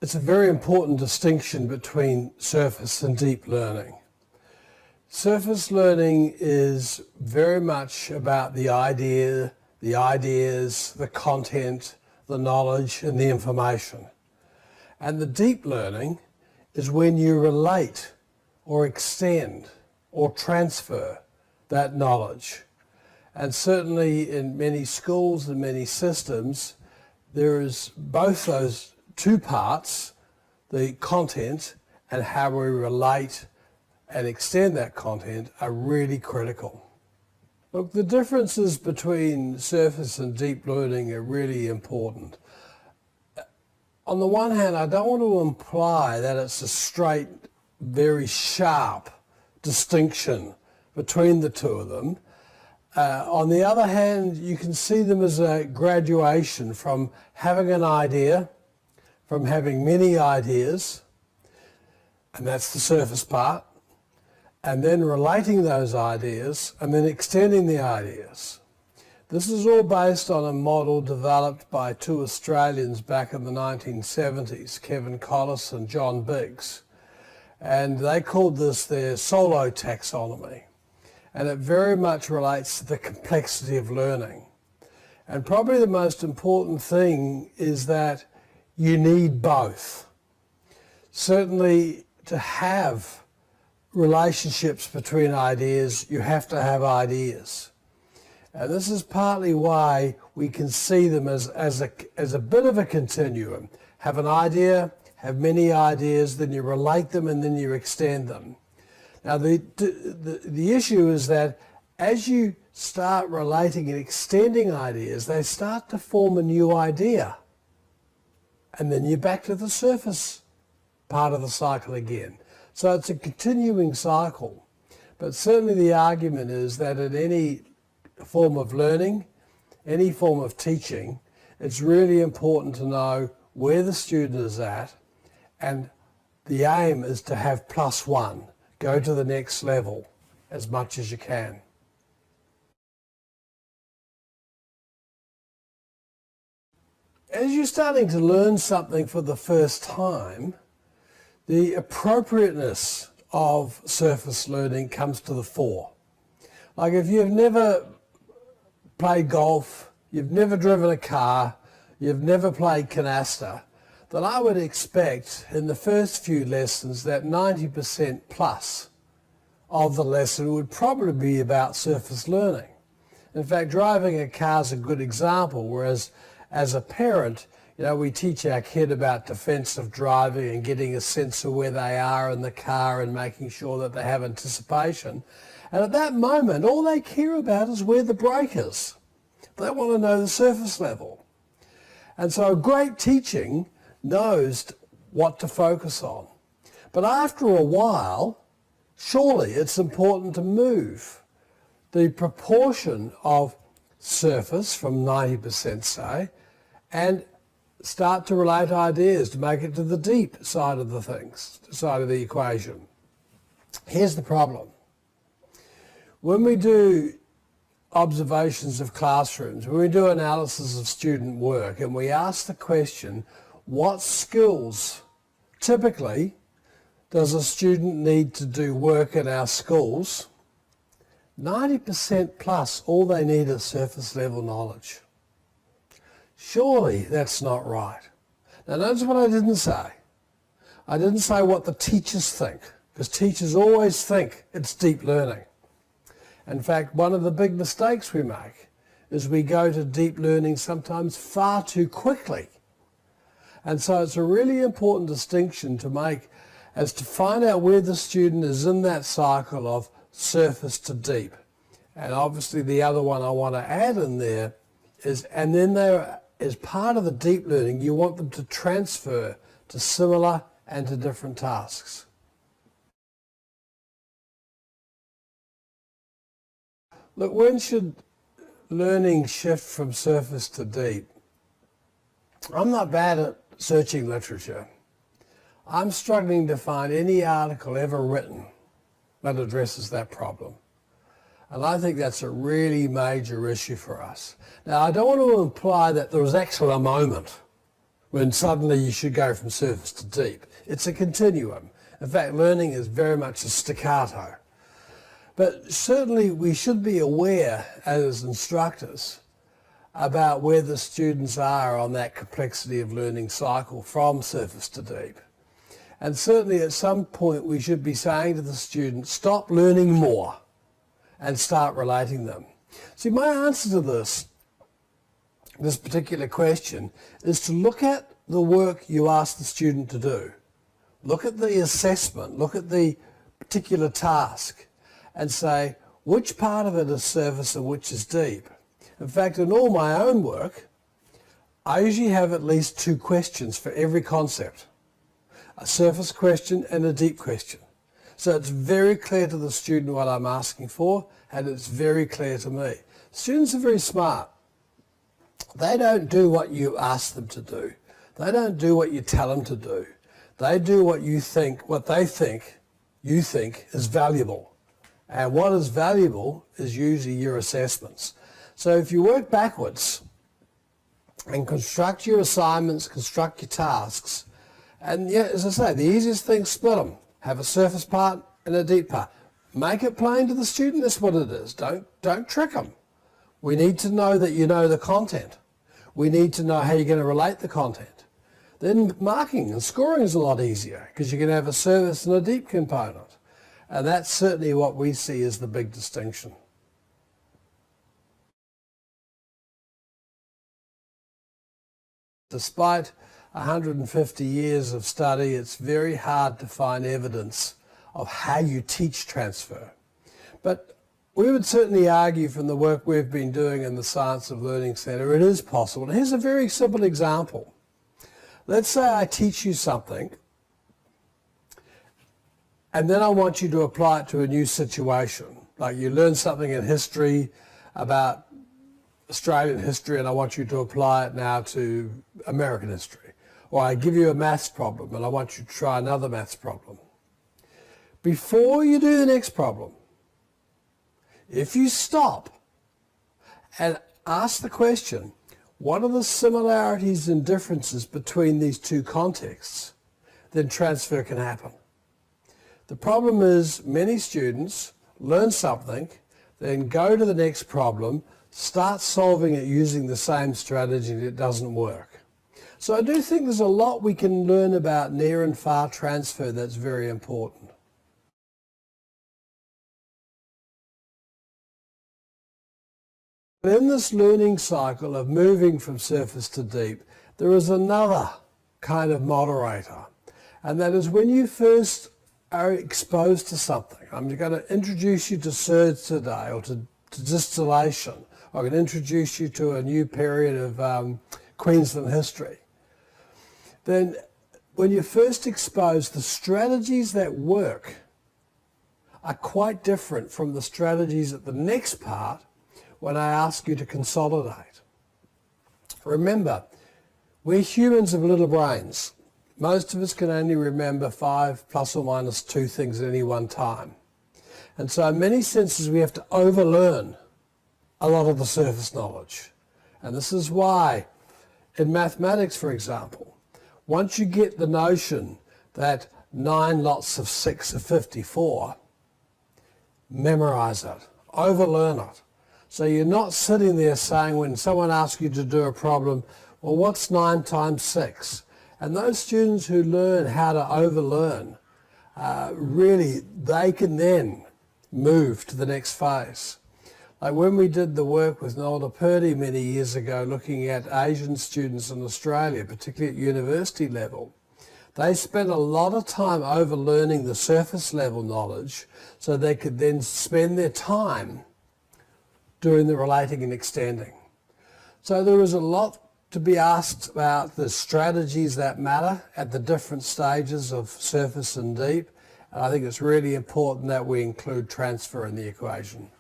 it's a very important distinction between surface and deep learning. Surface learning is very much about the idea, the ideas, the content, the knowledge, and the information. And the deep learning is when you relate or extend or transfer that knowledge. And certainly in many schools and many systems, there is both those two parts, the content and how we relate and extend that content, are really critical. Look, the differences between surface and deep learning are really important. On the one hand, I don't want to imply that it's a straight, very sharp distinction between the two of them. On the other hand, you can see them as a graduation from having an idea, from having many ideas, and that's the surface part, and then relating those ideas, and then extending the ideas. This is all based on a model developed by two Australians back in the 1970s, Kevin Collis and John Biggs. And they called this their solo taxonomy. And it very much relates to the complexity of learning. And probably the most important thing is that you need both. Certainly, to have relationships between ideas, you have to have ideas. And this is partly why we can see them as a bit of a continuum. Have an idea, have many ideas, then you relate them, and then you extend them. Now the issue is that as you start relating and extending ideas, they start to form a new idea. And then you're back to the surface part of the cycle again. So it's a continuing cycle. But certainly the argument is that in any form of learning, any form of teaching, it's really important to know where the student is at, and the aim is to have +1, go to the next level as much as you can. As you're starting to learn something for the first time, the appropriateness of surface learning comes to the fore. Like if you've never played golf, you've never driven a car, you've never played canasta, then I would expect in the first few lessons that 90% plus of the lesson would probably be about surface learning. In fact, driving a car is a good example, whereas as a parent, we teach our kid about defensive driving and getting a sense of where they are in the car and making sure that they have anticipation. And at that moment, all they care about is where the brake is. They want to know the surface level. And so great teaching knows what to focus on. But after a while, surely it's important to move the proportion of surface from 90%, say, and start to relate ideas to make it to the deep side of the things, side of the equation. Here's the problem. When we do observations of classrooms, when we do analysis of student work, and we ask the question, what skills typically does a student need to do work in our schools? 90% plus, all they need is surface level knowledge. Surely that's not right. Now notice what I didn't say. I didn't say what the teachers think, because teachers always think it's deep learning. In fact, one of the big mistakes we make is we go to deep learning sometimes far too quickly. And so it's a really important distinction to make as to find out where the student is in that cycle of surface to deep. And obviously the other one I want to add in there is, and then as part of the deep learning, you want them to transfer to similar and to different tasks. Look, when should learning shift from surface to deep? I'm not bad at searching literature. I'm struggling to find any article ever written that addresses that problem. And I think that's a really major issue for us. Now, I don't want to imply that there was actually a moment when suddenly you should go from surface to deep. It's a continuum. In fact, learning is very much a staccato. But certainly we should be aware as instructors about where the students are on that complexity of learning cycle from surface to deep. And certainly at some point we should be saying to the students, stop learning more and start relating them. See, my answer to this particular question is to look at the work you ask the student to do. Look at the assessment, look at the particular task and say, which part of it is surface and which is deep? In fact, in all my own work, I usually have at least 2 questions for every concept. A surface question and a deep question. So it's very clear to the student what I'm asking for, and it's very clear to me. Students are very smart. They don't do what you ask them to do. They don't do what you tell them to do. They do what they think you think is valuable. And what is valuable is usually your assessments. So if you work backwards and construct your assignments, construct your tasks, and yeah, as I say, the easiest thing, split them. Have a surface part and a deep part. Make it plain to the student, that's what it is. Don't trick them. We need to know that you know the content. We need to know how you're going to relate the content. Then marking and scoring is a lot easier because you can have a surface and a deep component. And that's certainly what we see as the big distinction. Despite 150 years of study, it's very hard to find evidence of how you teach transfer. But we would certainly argue from the work we've been doing in the Science of Learning Centre, it is possible. And here's a very simple example. Let's say I teach you something, and then I want you to apply it to a new situation. Like you learn something in history about Australian history, and I want you to apply it now to American history. Or I give you a maths problem, and I want you to try another maths problem. Before you do the next problem, if you stop and ask the question, what are the similarities and differences between these 2 contexts, then transfer can happen. The problem is many students learn something, then go to the next problem, start solving it using the same strategy, and it doesn't work. So I do think there's a lot we can learn about near and far transfer that's very important. In this learning cycle of moving from surface to deep, there is another kind of moderator, and that is when you first are exposed to something. I'm going to introduce you to surds today, or to distillation. I'm going to introduce you to a new period of Queensland history. Then when you're first exposed, the strategies that work are quite different from the strategies at the next part when I ask you to consolidate. Remember, we're humans of little brains. Most of us can only remember 5 plus or minus 2 things at any one time. And so in many senses we have to overlearn a lot of the surface knowledge. And this is why in mathematics, for example, once you get the notion that 9 lots of 6 are 54, memorize it, overlearn it. So you're not sitting there saying when someone asks you to do a problem, well, what's 9 times 6? And those students who learn how to overlearn, really, they can then move to the next phase. Like when we did the work with Nolda Purdy many years ago looking at Asian students in Australia, particularly at university level, they spent a lot of time overlearning the surface level knowledge so they could then spend their time doing the relating and extending. So there is a lot to be asked about the strategies that matter at the different stages of surface and deep. And I think it's really important that we include transfer in the equation.